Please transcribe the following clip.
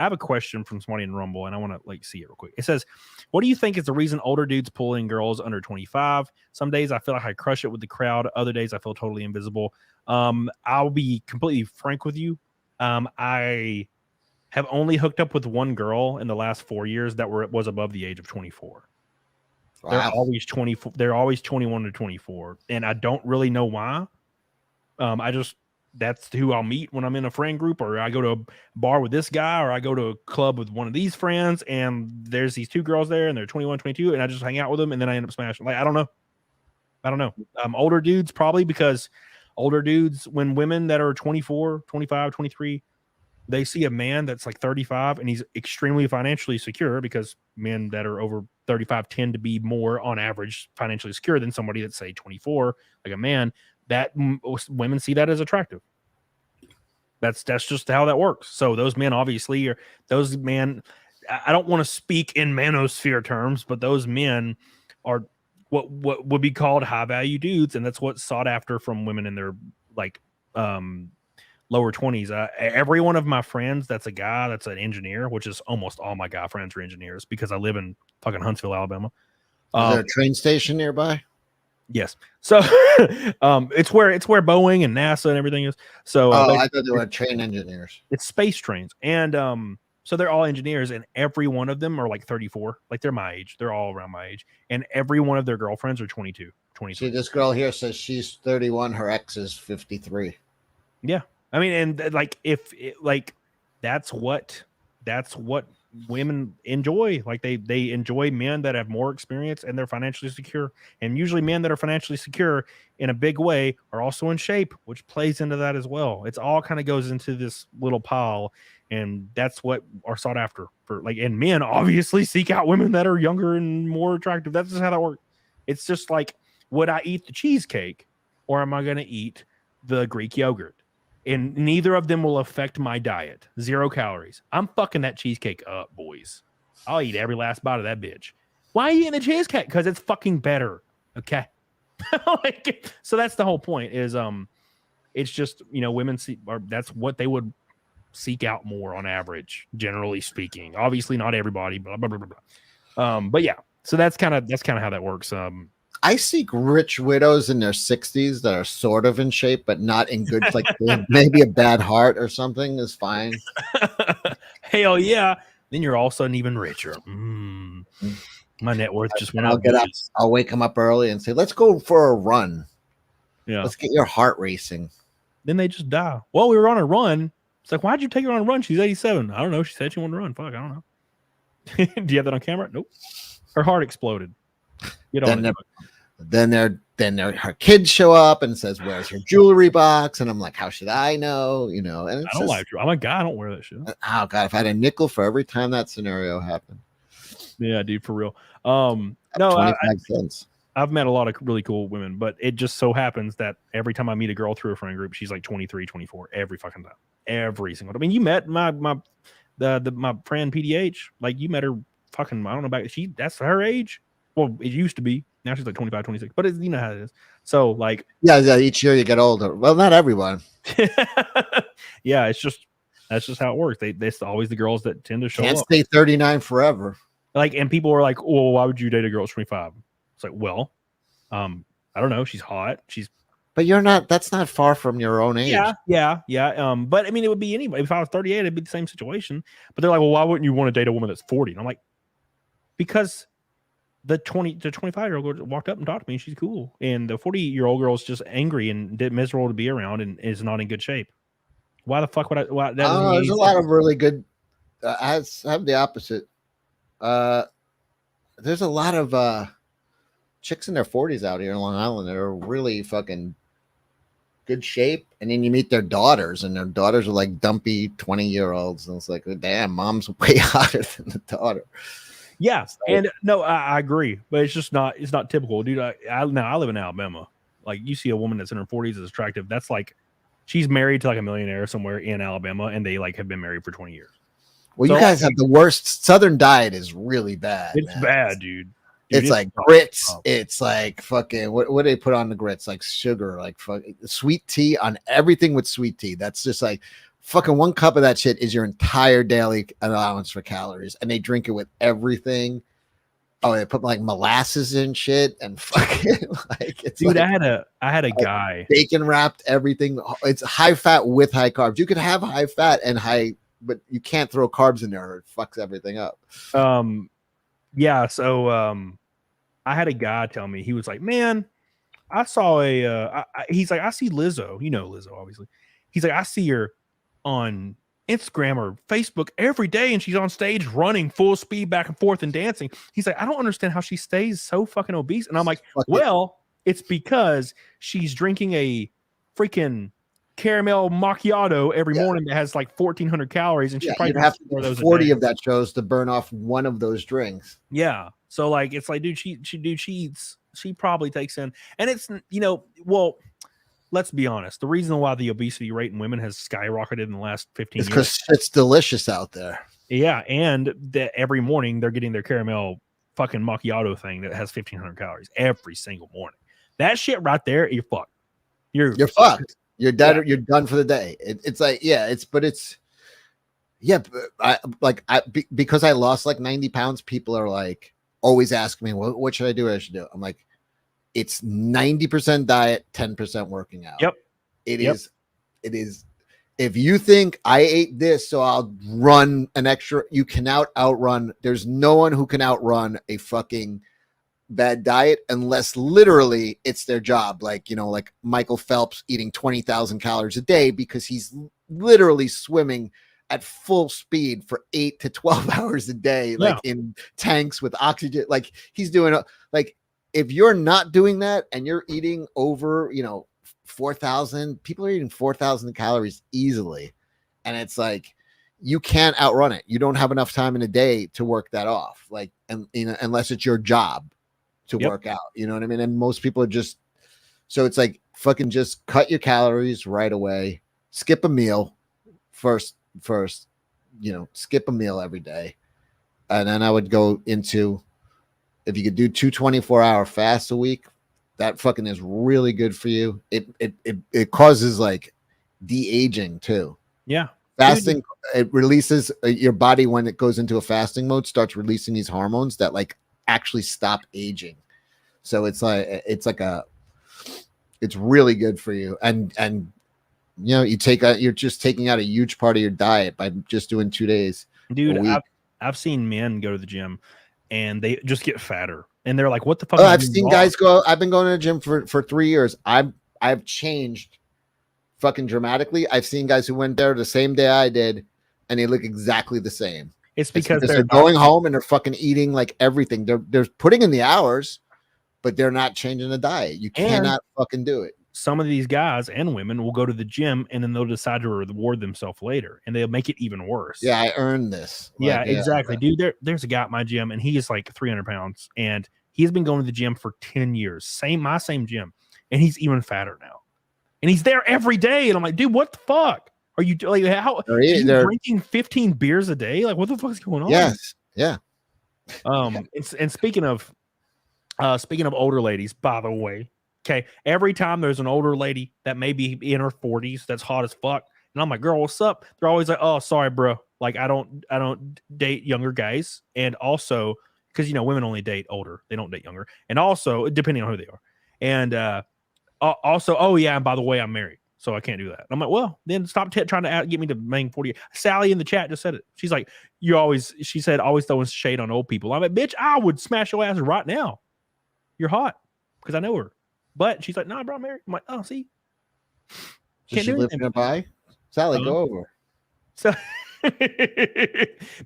I have a question from somebody in Rumble, and I want to like see it real quick. It says, "What do you think is the reason older dudes pull in girls under 25? Some days I feel like I crush it with the crowd. Other days I feel totally invisible." I'll be completely frank with you. I have only hooked up with one girl in the last 4 years that was above the age of 24. Wow. They're always 24. They're always 21 to 24, and I don't really know why. That's who I'll meet when I'm in a friend group, or I go to a bar with this guy, or I go to a club with one of these friends, and there's these two girls there, and they're 21, 22, and I just hang out with them, and then I end up smashing. Like, I don't know. Older dudes, probably because older dudes, when women that are 24, 25, 23, they see a man that's like 35 and he's extremely financially secure, because men that are over 35 tend to be more on average financially secure than somebody that's say 24, like a man. That women see that as attractive. That's just how that works. So those men obviously are those men. I don't want to speak in manosphere terms, but those men are what would be called high value dudes, and that's what's sought after from women in their like lower 20s. Every one of my friends that's a guy that's an engineer, which is almost all my guy friends are engineers because I live in fucking Huntsville, Alabama. Is there a train station nearby? Yes. So it's where Boeing and NASA and everything is. So I thought they were train engineers. It's space trains. And so they're all engineers, and every one of them are like 34. Like, they're my age. They're all around my age. And every one of their girlfriends are 22, 23. See, this girl here says she's 31, her ex is 53. Yeah. I mean, and like that's what women enjoy. Like, they enjoy men that have more experience and they're financially secure. And usually men that are financially secure in a big way are also in shape, which plays into that as well. It's all kind of goes into this little pile, and that's what are sought after for like. And men obviously seek out women that are younger and more attractive. That's just how that works. It's just like, would I eat the cheesecake or am I going to eat the Greek yogurt? And neither of them will affect my diet. 0 calories. I'm fucking that cheesecake up, boys. I'll eat every last bite of that bitch. Why are you eating the cheesecake? Because it's fucking better. Okay. So that's the whole point. Is it's just, women that's what they would seek out more on average, generally speaking. Obviously, not everybody. Blah blah blah blah. But yeah. So that's kind of how that works. I seek rich widows in their 60s that are sort of in shape, but not in good, like maybe a bad heart or something is fine. Hell yeah. Then you're all of a sudden even richer. My net worth just went up. I'll wake them up early and say, let's go for a run. Yeah. Let's get your heart racing. Then they just die. Well, we were on a run. It's like, why'd you take her on a run? She's 87. I don't know. She said she wanted to run. Fuck, I don't know. Do you have that on camera? Nope. Her heart exploded. Then her kids show up and says, "Where's her jewelry box?" And I'm like, "How should I know?" And it's I don't like. I'm a guy. I don't wear that shit. Oh God, if I had a nickel for every time that scenario happened. Yeah, dude, for real. 25 cents. I've met a lot of really cool women, but it just so happens that every time I meet a girl through a friend group, she's like 23, 24 every fucking time. Every single time. I mean, you met my friend PDH. Like, you met her fucking, I don't know about that's her age. Well, it used to be. Now she's like 25, 26. But you know how it is. So, like, yeah, each year you get older. Well, not everyone. Yeah, that's just how it works. It's always the girls that tend to show Can't up. stay 39 forever. Like, and people are like, "Well, why would you date a girl at 25?" It's like, well, I don't know. She's hot. But you're not. That's not far from your own age. Yeah. But I mean, it would be anybody. If I was 38, it'd be the same situation. But they're like, "Well, why wouldn't you want to date a woman that's 40?" And I'm like, because the 25-year-old girl walked up and talked to me, and she's cool. And the 40-year-old girl is just angry and miserable to be around and is not in good shape. Why the fuck would I? There's a lot of really good. I have the opposite. There's a lot of chicks in their 40s out here in Long Island that are really fucking good shape. And then you meet their daughters, and their daughters are like dumpy 20-year-olds. And it's like, damn, mom's way hotter than the daughter. Yeah, and no, I agree, but it's not typical, dude. I live in Alabama. Like, you see a woman that's in her 40s is attractive. That's like, she's married to like a millionaire somewhere in Alabama, and they like have been married for 20 years. Well, so, you guys have the worst. Southern diet is really bad. It's bad, dude. It's like grits. It's like fucking what do they put on the grits? Like sugar, like fucking sweet tea on everything with sweet tea. That's just like fucking one cup of that shit is your entire daily allowance for calories, and they drink it with everything. Oh, they put like molasses in shit and fucking like it's Dude, like I had a guy. bacon wrapped everything. It's high fat with high carbs. You could have high fat and high, but you can't throw carbs in there or it fucks everything up. Yeah, so I had a guy tell me, he was like, man, I saw he's like, I see Lizzo, you know Lizzo, obviously. He's like, I see her on Instagram or Facebook every day, and she's on stage running full speed back and forth and dancing. He's like, I don't understand how she stays so fucking obese. And I'm like, well, it's because she's drinking a freaking caramel macchiato every morning that has like 1,400 calories, and she probably have to do do 40 of that shows to burn off one of those drinks. Yeah. So like, it's like, dude, she eats, she probably takes in, and it's, you know, well, let's be honest. The reason why the obesity rate in women has skyrocketed in the last 15 years is because it's delicious out there. Yeah, and that every morning they're getting their caramel fucking macchiato thing that has 1,500 calories every single morning. That shit right there, you're fucked. You're fucked. You're dead. Yeah. You're done for the day. It's like, because I lost like 90 pounds. People are like always asking me, what should I do? I'm like, it's 90% diet, 10% working out. Yep. It is. If you think I ate this, so I'll run an extra, you cannot outrun. There's no one who can outrun a fucking bad diet unless literally it's their job. Like, you know, like Michael Phelps eating 20,000 calories a day because he's literally swimming at full speed for 8 to 12 hours a day, like in tanks with oxygen. Like he's doing like, if you're not doing that and you're eating over, you know, 4,000, people are eating 4,000 calories easily. And it's like, you can't outrun it. You don't have enough time in a day to work that off. Like, and you know, unless it's your job to work out, you know what I mean? And most people are just, so it's like, fucking just cut your calories right away. Skip a meal first, you know, skip a meal every day. And then I would go into, if you could do 2 24-hour fasts a week, that fucking is really good for you. It causes like de-aging too. Yeah. Fasting, it releases your body when it goes into a fasting mode, starts releasing these hormones that like actually stop aging. So it's really good for you. And you know, you're just taking out a huge part of your diet by just doing 2 days. Dude, I've seen men go to the gym and they just get fatter. And they're like, what the fuck? I've seen guys go. I've been going to the gym for 3 years. I've changed fucking dramatically. I've seen guys who went there the same day I did, and they look exactly the same. It's because they're going home and they're fucking eating like everything. They're putting in the hours, but they're not changing the diet. You cannot fucking do it. Some of these guys and women will go to the gym and then they'll decide to reward themselves later, and they'll make it even worse. Yeah, I earned this. Yeah, exactly. Dude, there's a guy at my gym and he is like 300 pounds and he's been going to the gym for 10 years. My same gym. And he's even fatter now. And he's there every day. And I'm like, dude, what the fuck? Are you like, how are you drinking 15 beers a day? Like, what the fuck is going on? Yes. Yeah. And speaking of older ladies, by the way, okay, every time there's an older lady that may be in her 40s that's hot as fuck, and I'm like, girl, what's up? They're always like, oh, sorry, bro. Like, I don't date younger guys. And also, because, you know, women only date older. They don't date younger. And also, depending on who they are. And also, oh, yeah, and by the way, I'm married. So I can't do that. I'm like, well, then stop trying to get me to bang 40. Sally in the chat just said it. She's like, she said, always throwing shade on old people. I'm like, bitch, I would smash your ass right now. You're hot. Because I know her. But she's like, nah, bro, I'm married. I'm like, oh, see. Does she live nearby? Sally, go over. So